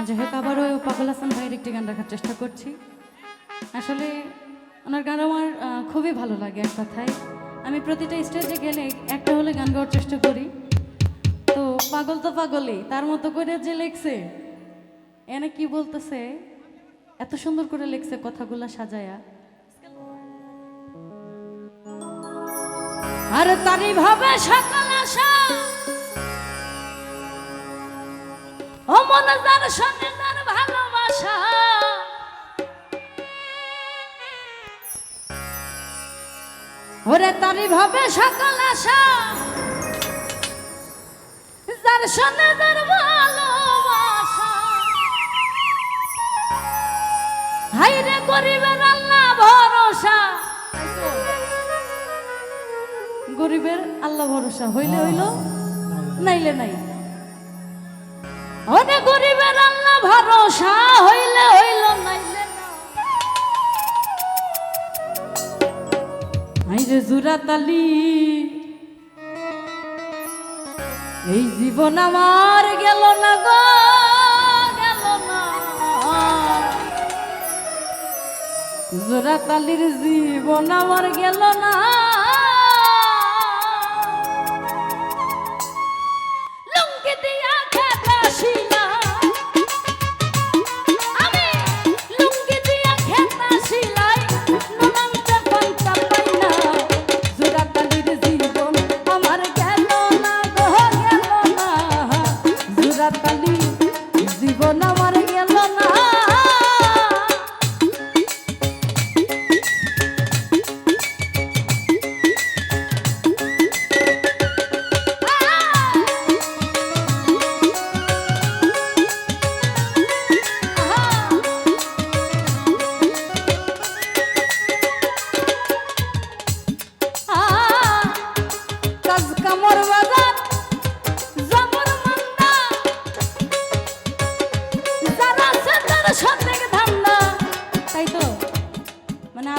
যাই হোক আবারও পাগল হাসান ভাইয়ের একটি গান রাখার চেষ্টা করছি। আসলে ওনার গান আমার খুবই ভালো লাগে। এক কথায় আমি প্রতিটা স্টেজে গেলে একটা হলে গান গাওয়ার চেষ্টা করি। তো পাগল তো পাগলই, তার মতো করে যে লেখছে এনে কি বলতেছে, এত সুন্দর করে লেখছে কথাগুলা সাজায়া। আর তারই ভাবে সকাল আশা ও মনে যার সঙ্গে তার ভালোবাসা, ওরে তারই ভাবে সকাল আশা যার সঙ্গে তার ভালোবাসা। হাইরে গরিবের আল্লাহ ভরসা, গরিবের আল্লাহ ভরসা হইলে হইল নাইলে নাই। ওরে গরিবের আল্লাহ ভরসা হইলে হইল নাইলে না। আইরে জুরাতালি এই জীবন আমার গেল না গো, গেল না। জোড়াতালির জীবন আমার গেল না। লুঙ্গি দিয়া খেতা শিলাই, আমি লুঙ্গি দিয়া খেতা শিলাই, নুনান্তে পান্তা পাই না। জোড়াতালির জীবন আমার গেল না গো, গেল না। জোড়াতালির জীবন আমার গেল না।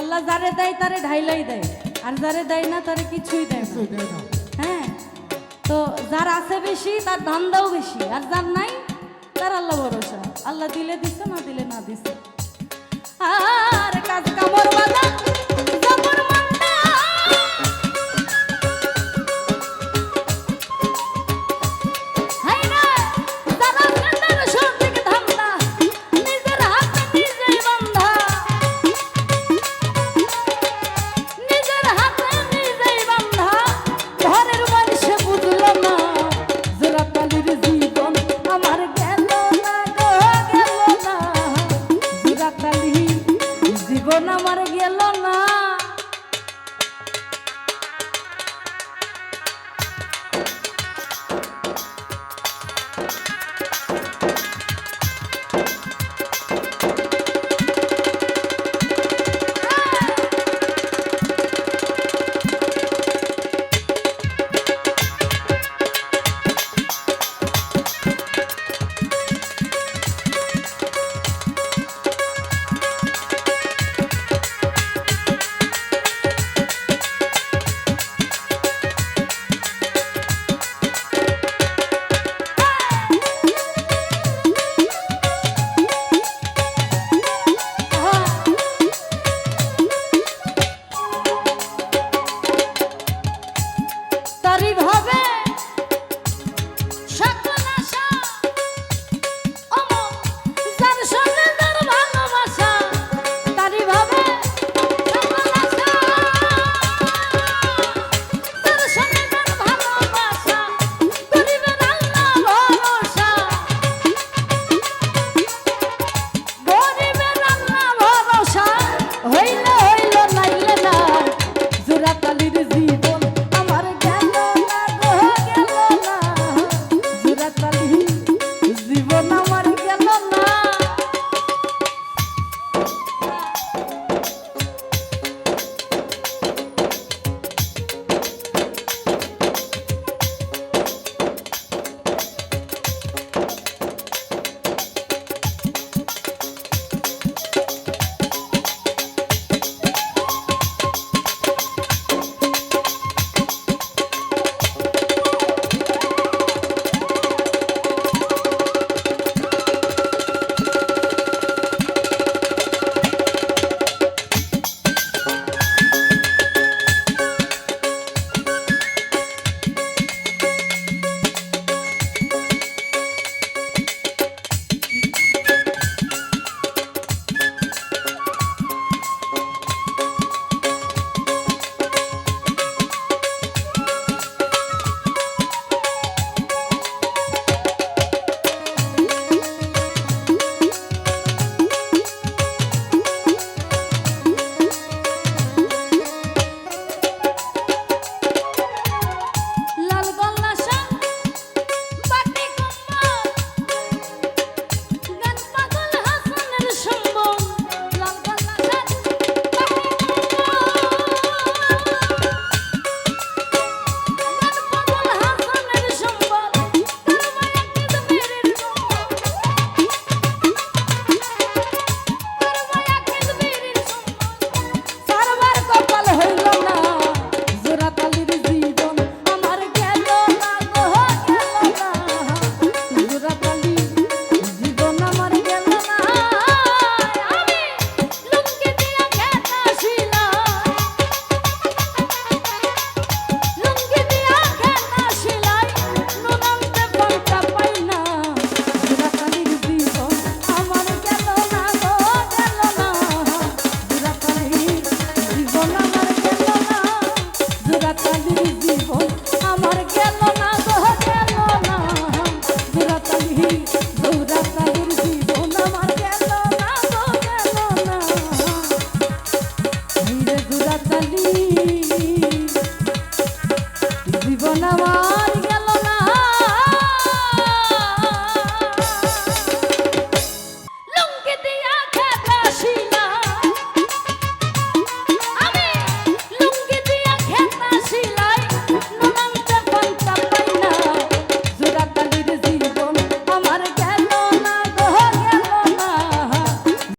আল্লাহ যারে দেয় তারে ঢাইলাই দেয়, আর যারে দেয় না তারে কিছুই দেয় না। হ্যাঁ, তো যার আছে বেশি তার ধান্দাও বেশি, আর যার নাই তার আল্লাহ ভরসা। আল্লাহ দিলে দিছে, না দিলে না দিছে। আর কাজ কামড় বাজা